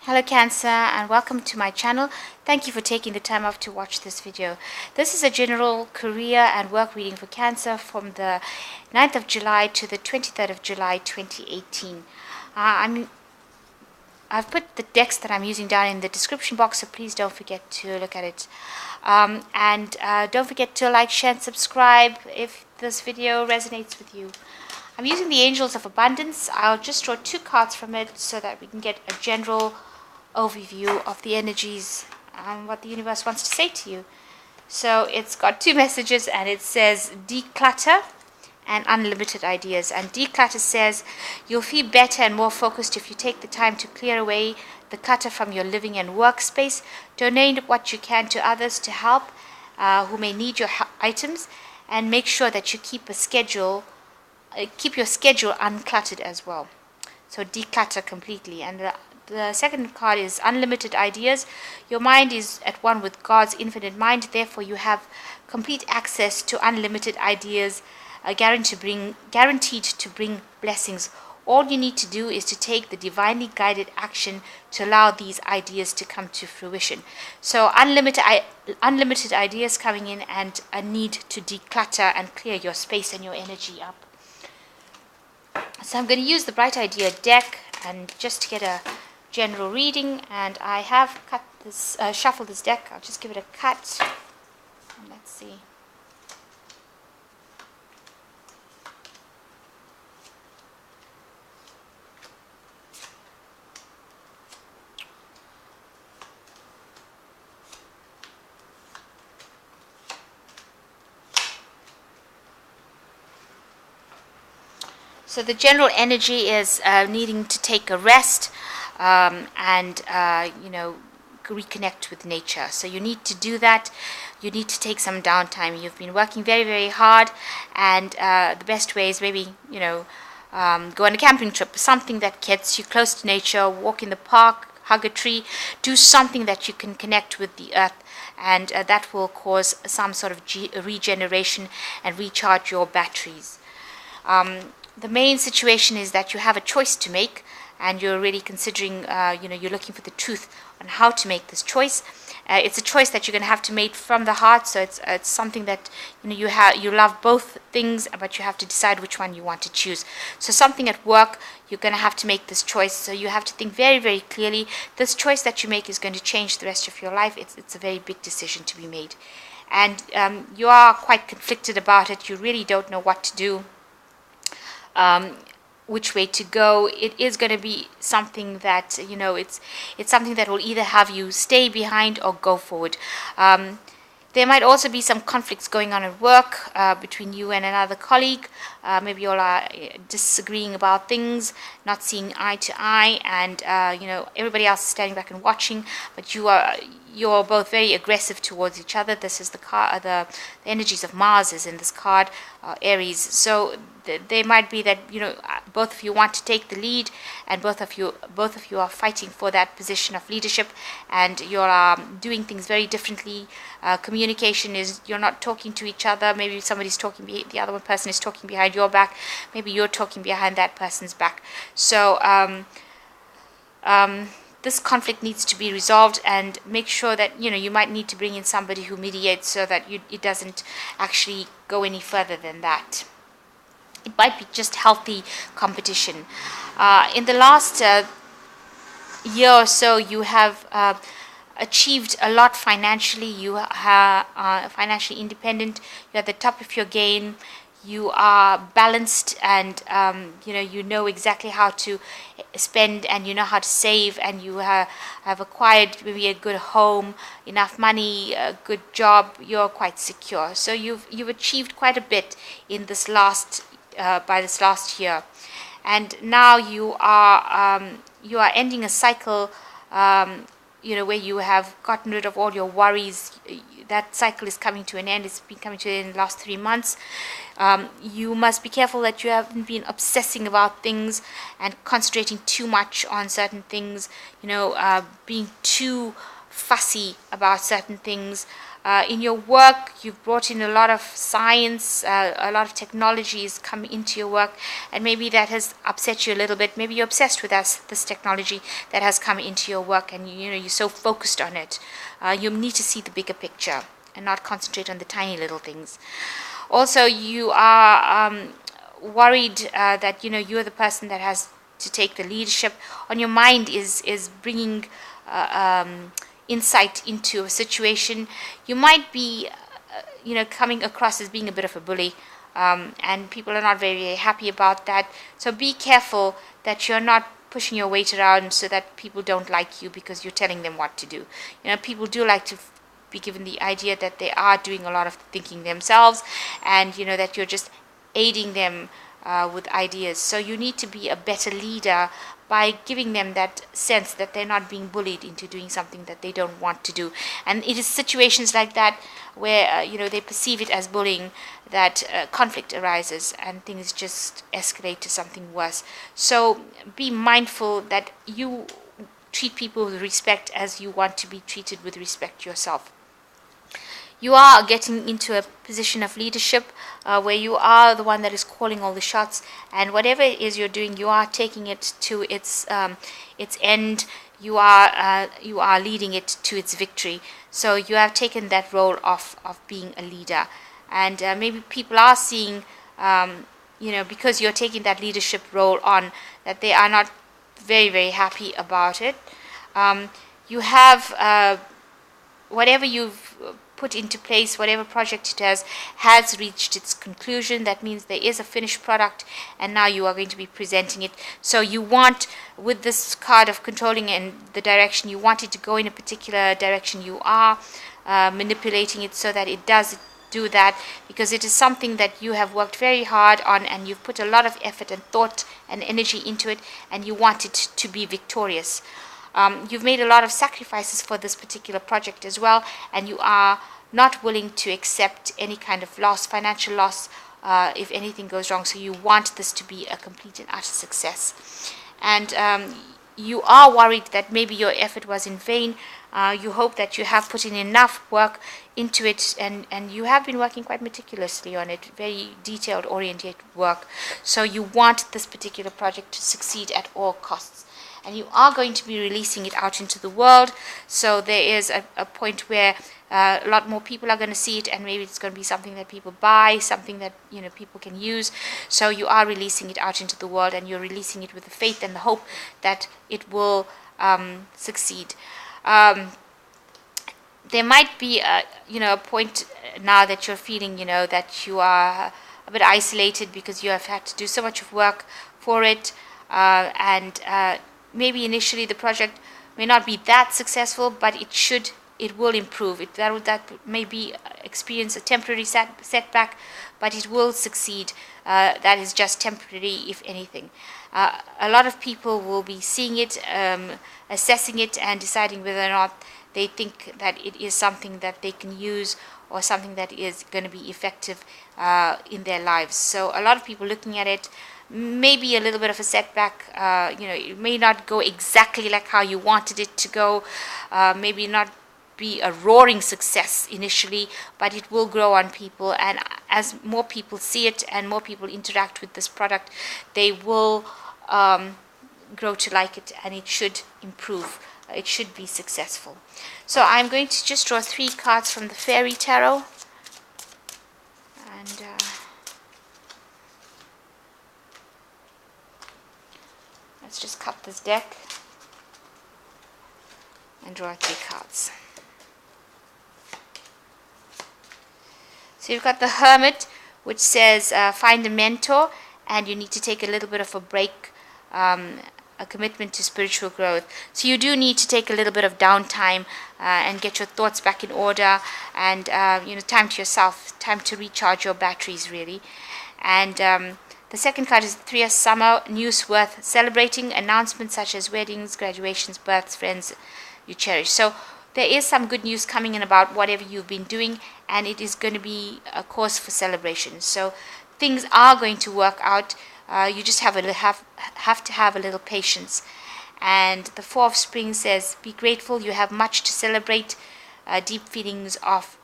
Hello Cancer and welcome to my channel. Thank you for taking the time off to watch this video. This is a general career and work reading for Cancer from the 9th of July to the 23rd of July 2018. I've put the decks that I'm using down in the description box, so please don't forget to look at it. Don't forget to like, share and subscribe if this video resonates with you. I'm using the Angels of Abundance. I'll just draw 2 cards from it so that we can get a general overview of the energies and what the universe wants to say to you. So it's got 2 messages and it says declutter and unlimited ideas. And declutter says you'll feel better and more focused if you take the time to clear away the clutter from your living and workspace. Donate what you can to others to help who may need your items, and make sure that you keep your schedule uncluttered as well. So declutter completely. And the second card is unlimited ideas. Your mind is at one with God's infinite mind, therefore you have complete access to unlimited ideas, guaranteed to bring blessings. All you need to do is to take the divinely guided action to allow these ideas to come to fruition. So unlimited ideas coming in, and a need to declutter and clear your space and your energy up. So I'm going to use the Bright Idea deck and just to get a general reading, and I have shuffled this deck. I'll just give it a cut and let's see. So the general energy is needing to take a rest reconnect with nature. So you need to do that. You need to take some downtime. You've been working very, very hard, and the best way is maybe, go on a camping trip, something that gets you close to nature, walk in the park, hug a tree, do something that you can connect with the earth, and that will cause some sort of regeneration and recharge your batteries. The main situation is that you have a choice to make, and you're really considering, you're looking for the truth on how to make this choice. It's a choice that you're going to have to make from the heart. So it's something that you love both things, but you have to decide which one you want to choose. So something at work, you're going to have to make this choice. So you have to think very, very clearly. This choice that you make is going to change the rest of your life. It's a very big decision to be made, and you are quite conflicted about it. You really don't know what to do. Which way to go. It is going to be something that it's something that will either have you stay behind or go forward. There might also be some conflicts going on at work between you and another colleague. Maybe you all are disagreeing about things, not seeing eye to eye, and everybody else is standing back and watching, but you're both very aggressive towards each other. This is the energies of Mars is in this card, Aries. So there might be that both of you want to take the lead, and both of you are fighting for that position of leadership, and you're doing things very differently. Communication is, you're not talking to each other. Maybe somebody's talking, the other one person is talking behind your back. Maybe you're talking behind that person's back. So this conflict needs to be resolved, and make sure that you might need to bring in somebody who mediates so that it doesn't actually go any further than that. It might be just healthy competition. In the last year or so, you have achieved a lot financially. You are financially independent. You're at the top of your game. You are balanced, and you know exactly how to spend, and you know how to save, and you have acquired maybe a good home, enough money, a good job. You're quite secure. So you've achieved quite a bit in this by this last year, and now you are ending a cycle. Where you have gotten rid of all your worries. That cycle is coming to an end. It's been coming to an end in the last 3 months. You must be careful that you haven't been obsessing about things and concentrating too much on certain things, being too fussy about certain things. In your work, you've brought in a lot of science, a lot of technologies come into your work, and maybe that has upset you a little bit. Maybe you're obsessed with this technology that has come into your work, and you're so focused on it. You need to see the bigger picture and not concentrate on the tiny little things. Also, you are worried that you're the person that has to take the leadership. On your mind is bringing insight into a situation. You might be coming across as being a bit of a bully, and people are not very, very happy about that. So be careful that you're not pushing your weight around so that people don't like you because you're telling them what to do. People do like to be given the idea that they are doing a lot of thinking themselves, and that you're just aiding them with ideas. So you need to be a better leader by giving them that sense that they're not being bullied into doing something that they don't want to do. And it is situations like that where they perceive it as bullying that conflict arises and things just escalate to something worse. So be mindful that you treat people with respect as you want to be treated with respect yourself. You are getting into a position of leadership where you are the one that is calling all the shots, and whatever it is you're doing, you are taking it to its end. You are leading it to its victory. So you have taken that role of being a leader, and maybe people are seeing, because you're taking that leadership role on, that they are not very, very happy about it. You have whatever you've put into place, whatever project it has reached its conclusion. That means there is a finished product, and now you are going to be presenting it. So you want, with this card of controlling and the direction, you want it to go in a particular direction. You are manipulating it so that it does do that, because it is something that you have worked very hard on, and you've put a lot of effort and thought and energy into it, and you want it to be victorious. You've made a lot of sacrifices for this particular project as well, and you are not willing to accept any kind of loss, financial loss, if anything goes wrong. So you want this to be a complete and utter success. And you are worried that maybe your effort was in vain. You hope that you have put in enough work into it, and you have been working quite meticulously on it, very detailed, oriented work. So you want this particular project to succeed at all costs. And you are going to be releasing it out into the world. So there is a point where a lot more people are going to see it, and maybe it's going to be something that people buy, something that people can use. So you are releasing it out into the world, and you're releasing it with the faith and the hope that it will succeed. There might be a point now that you're feeling that you are a bit isolated because you have had to do so much of work for it, and maybe initially the project may not be that successful, but it will improve. That may be experience a temporary setback, but it will succeed. That is just temporary, if anything. A lot of people will be seeing it, assessing it, and deciding whether or not they think that it is something that they can use or something that is going to be effective in their lives. So a lot of people looking at it, maybe a little bit of a setback. It may not go exactly like how you wanted it to go. Maybe not be a roaring success initially, but it will grow on people. And as more people see it and more people interact with this product, they will grow to like it, and it should improve. It should be successful. So I'm going to just draw 3 cards from the Fairy Tarot. And let's just cut this deck and draw 3 cards. So you've got the Hermit, which says find a mentor, and you need to take a little bit of a break, a commitment to spiritual growth. So you do need to take a little bit of downtime and get your thoughts back in order, and time to yourself, time to recharge your batteries, really. And the second card is 3 of Summer, news worth celebrating, announcements such as weddings, graduations, births, friends you cherish. So there is some good news coming in about whatever you've been doing, and it is going to be a cause for celebration. So things are going to work out. You just have to have a little patience. And the Four of Spring says, be grateful, you have much to celebrate, deep feelings of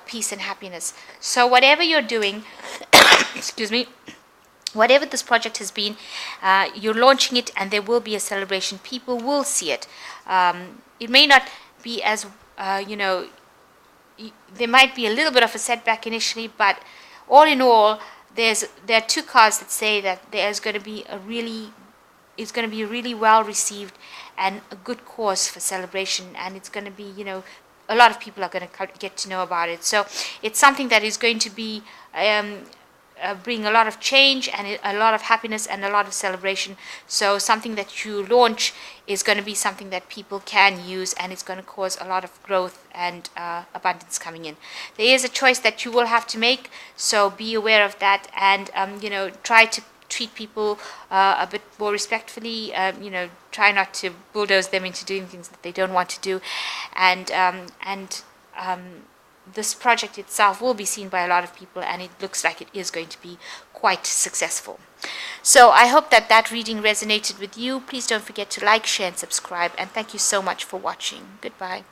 peace and happiness. So whatever you're doing, excuse me, whatever this project has been, you're launching it and there will be a celebration. People will see it. It may not be as, there might be a little bit of a setback initially, but all in all, there are two cards that say that there's going to be it's going to be really well received and a good cause for celebration, and it's going to be, a lot of people are going to get to know about it. So it's something that is going to be bring a lot of change and a lot of happiness and a lot of celebration. So something that you launch is going to be something that people can use, and it's going to cause a lot of growth and abundance coming in. There is a choice that you will have to make, so be aware of that, and try to treat people a bit more respectfully. Try not to bulldoze them into doing things that they don't want to do, and this project itself will be seen by a lot of people, and it looks like it is going to be quite successful. So I hope that reading resonated with you. Please don't forget to like, share, and subscribe, and thank you so much for watching. Goodbye.